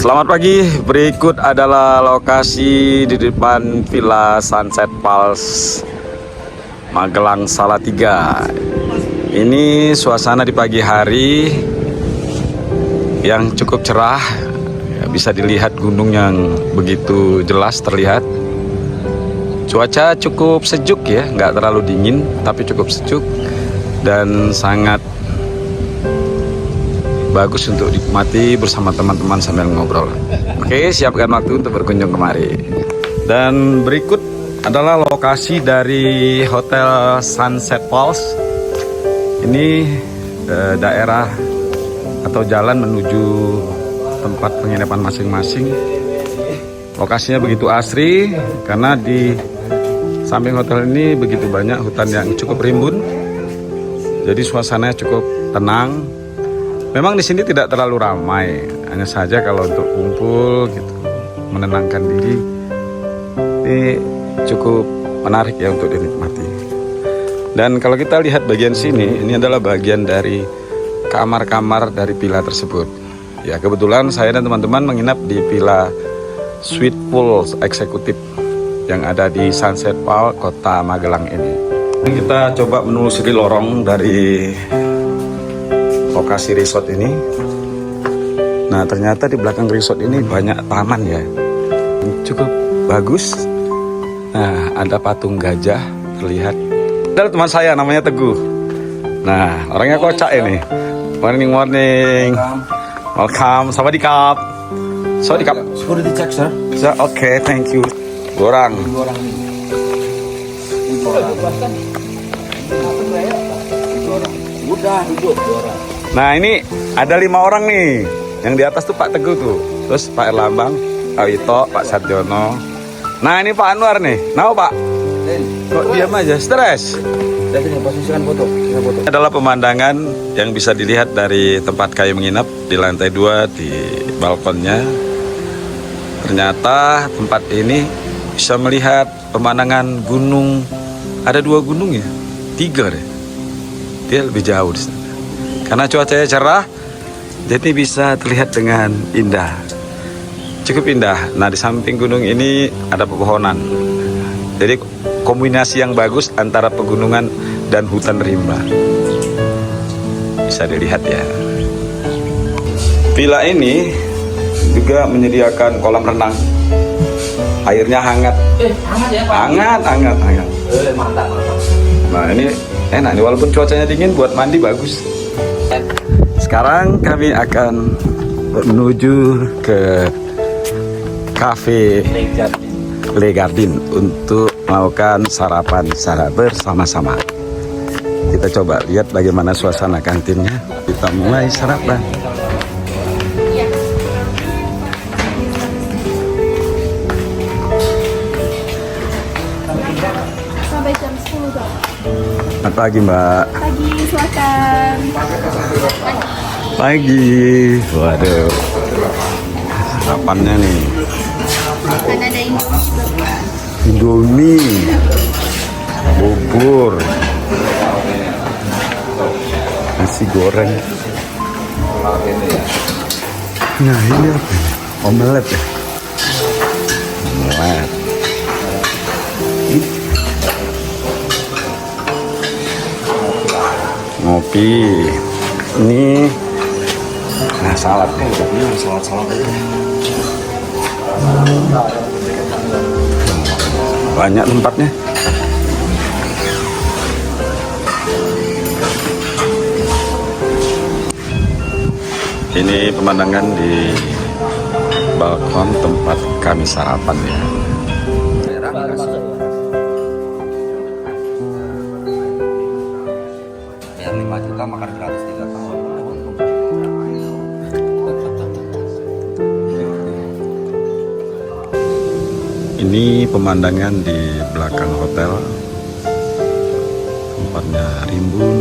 Selamat pagi, berikut adalah lokasi di depan Villa Sunset Pals Magelang Salatiga. Ini suasana di pagi hari yang cukup cerah, ya, bisa dilihat gunung yang begitu jelas terlihat. Cuaca cukup sejuk ya, nggak terlalu dingin tapi cukup sejuk dan sangat bagus untuk dinikmati bersama teman-teman sambil ngobrol. Oke, siapkan waktu untuk berkunjung kemari. Dan berikut adalah lokasi dari Hotel Sunset Pals. Ini daerah atau jalan menuju tempat penginapan masing-masing. Lokasinya begitu asri karena di samping hotel ini begitu banyak hutan yang cukup rimbun. Jadi suasananya cukup tenang. Memang di sini tidak terlalu ramai, hanya saja kalau untuk kumpul gitu, menenangkan diri, ini cukup menarik ya untuk dinikmati. Dan kalau kita lihat bagian sini, ini adalah bagian dari kamar-kamar dari villa tersebut. Ya kebetulan saya dan teman-teman menginap di Villa Suite Pool Eksekutif yang ada di Sunset Pals, Kota Magelang ini. Kita coba menelusuri lorong dari lokasi resort ini. Nah ternyata di belakang resort ini banyak taman ya, cukup bagus. Nah ada patung gajah terlihat. Ada teman saya namanya Teguh. Nah orangnya kocak ini. Morning. Welcome. Sawadikap. Security check, sir. Oke, thank you. Gorang. Udah duduk orang. Nah ini ada 5 orang nih. Yang di atas tuh Pak Teguh tuh. Terus Pak Erlambang, Pak Wito, Pak Sarjono. Nah ini Pak Anwar nih. Nah Pak, kok diam aja, stres? Sini posisikan foto. Ini adalah pemandangan yang bisa dilihat dari tempat kami menginap di lantai 2 di balkonnya. Ternyata tempat ini bisa melihat pemandangan gunung. Ada 2 gunung ya? 3 deh. Dia lebih jauh di sana. Karena cuacanya cerah, jadi bisa terlihat dengan indah. Cukup indah. Nah, di samping gunung ini ada pepohonan. Jadi kombinasi yang bagus antara pegunungan dan hutan rimba. Bisa dilihat ya. Villa ini juga menyediakan kolam renang. Airnya hangat. Hangat ya, Pak? Hangat. Mantap. Nah, ini enak nih, walaupun cuacanya dingin buat mandi bagus. Sekarang kami akan menuju ke cafe Le Gardin untuk melakukan sarapan bersama-sama. Kita coba lihat bagaimana suasana kantinnya. Kita mulai sarapan. Sampai jam 10 dong. Selamat pagi Mbak. Pagi, silakan. Pagi. Waduh. Sarapannya nih. Kan ada Indomie. Bubur. Nasi goreng. Nah ini apa? Omelet ya. Omelet. Ngopi. Ini nah salad nih, salad aja. Banyak tempatnya. Ini pemandangan di balkon tempat kami sarapan ya. Yang 5 juta makan gratis 3 tahun. Ini pemandangan di belakang hotel. Tempatnya rimbun.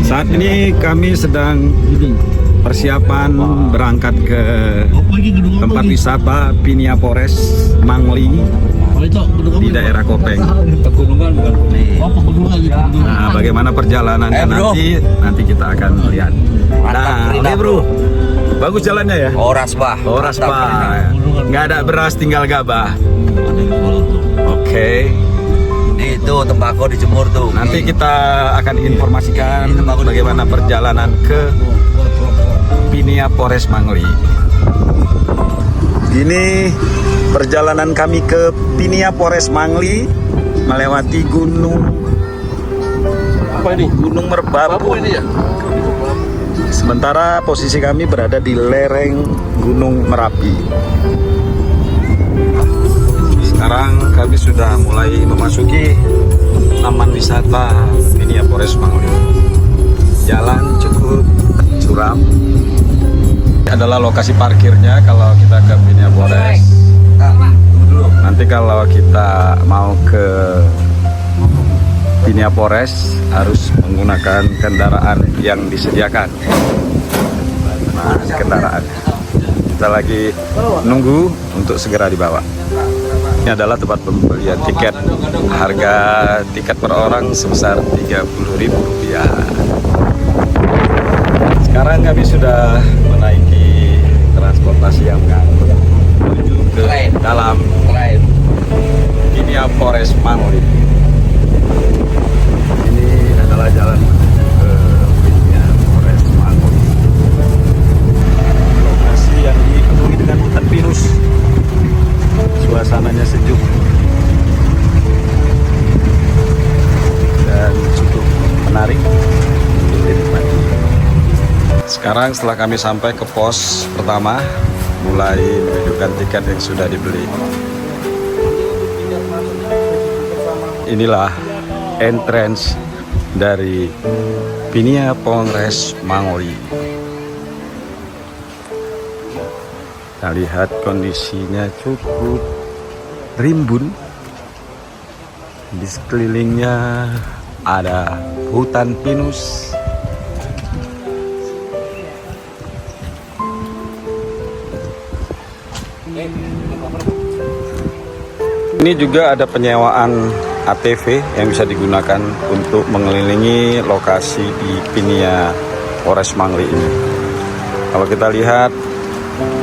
Saat ini kami sedang persiapan berangkat ke tempat wisata Pinia Forest Mangli di daerah Kopeng. Pegunungan bukan kuning. Pegunungan gitu. Nah, bagaimana perjalanannya Bro. nanti kita akan lihat. Nah, oke bro, bagus jalannya ya. Oras bah. Oras Mantap. pak, nggak ada beras tinggal gabah. Oke, Itu tembakau dijemur tuh. nanti kita akan informasikan bagaimana perjalanan ke Pinia Polres Mangli. Ini perjalanan kami ke Pinia Polres Mangli melewati gunung Gunung Merbabu. Sementara posisi kami berada di lereng Gunung Merapi. Sekarang kami sudah mulai memasuki taman wisata Pinia Polres Mangli. Jalan cukup curam. Ini adalah lokasi parkirnya kalau kita ke Pinia Polres. Nanti kalau kita mau ke Pinia Polres harus menggunakan kendaraan yang disediakan. Nah, ini kendaraan. Kita lagi nunggu untuk segera dibawa. Ini adalah tempat pembelian tiket. Harga tiket per orang sebesar Rp30.000. Sekarang kami sudah menaiki transportasi yang mengangkut menuju ke dalam Pinia Polres Mangli. Ini adalah jalan menuju ke Pinia Polres Mangli. Lokasi yang dipenuhi dengan hutan pinus. Suasananya sejuk dan cukup menarik untuk dinikmati. Sekarang setelah kami sampai ke pos pertama, mulai menunjukkan tiket yang sudah dibeli. Inilah entrance dari Pinia Polres Mangli. Kita lihat kondisinya cukup rimbun. Di sekelilingnya ada hutan pinus. Ini juga ada penyewaan ATV yang bisa digunakan untuk mengelilingi lokasi di Pinia Polres Mangli ini. Kalau kita lihat,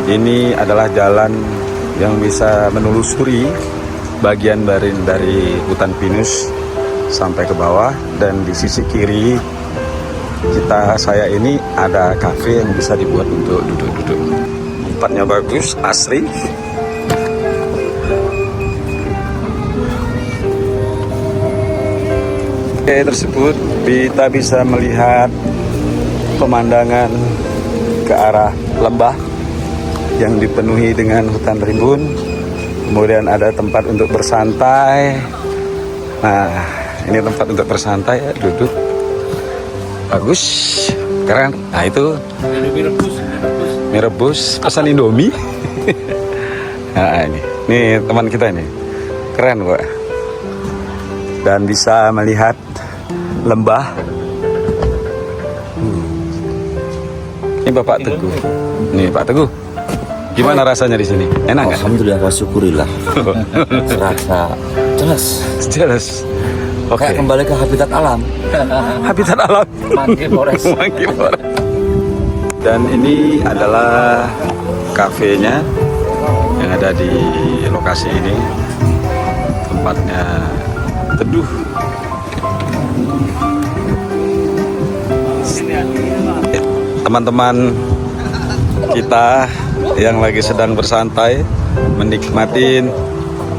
ini adalah jalan yang bisa menelusuri bagian dari hutan pinus sampai ke bawah, dan di sisi kiri saya ini ada kafe yang bisa dibuat untuk duduk-duduk. Tempatnya bagus, asri. Oke, tersebut kita bisa melihat pemandangan ke arah lembah yang dipenuhi dengan hutan rimbun. Kemudian ada tempat untuk bersantai. Nah, ini tempat untuk bersantai ya, duduk. Bagus, keren. Nah, itu mie rebus, pesan Indomie. Nah, ini teman kita ini. Keren kok. Dan bisa melihat lembah. Ini Bapak Teguh. Nih Pak Teguh. Gimana rasanya di sini? Enak nggak? Alhamdulillah, syukurillah. Serasa jelas. Oke. Kayak kembali ke habitat alam. Habitat alam. Mangli Polres. Mangli Polres. Dan ini adalah kafenya yang ada di lokasi ini. Tempatnya teduh. Teman-teman kita yang lagi sedang bersantai menikmati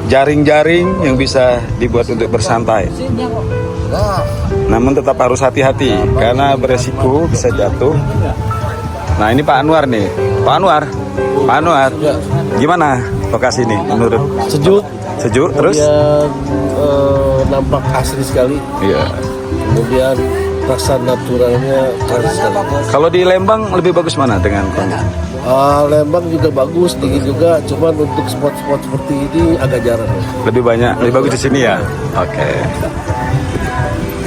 jaring-jaring yang bisa dibuat untuk bersantai. Namun tetap harus hati-hati karena beresiko bisa jatuh. Nah, ini Pak Anwar nih. Pak Anwar, gimana lokasi ini menurut? Sejuk terus? Nampak asri sekali. Iya. Kemudian rasa naturalnya keren sekali. Kalau di Lembang lebih bagus mana dengan kondisi? Lembang juga bagus, dingin juga. Cuman untuk spot-spot seperti ini agak jarang. Lebih bagus di sini ya. Oke.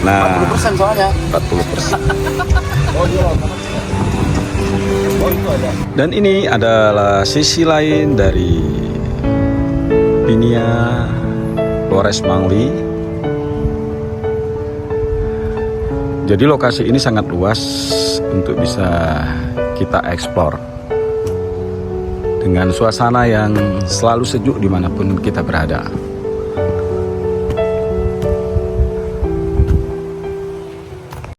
Nah, 40% soalnya. 40%. Dan ini adalah sisi lain dari Pinia Polres Mangli. Jadi lokasi ini sangat luas untuk bisa kita eksplor dengan suasana yang selalu sejuk dimanapun kita berada.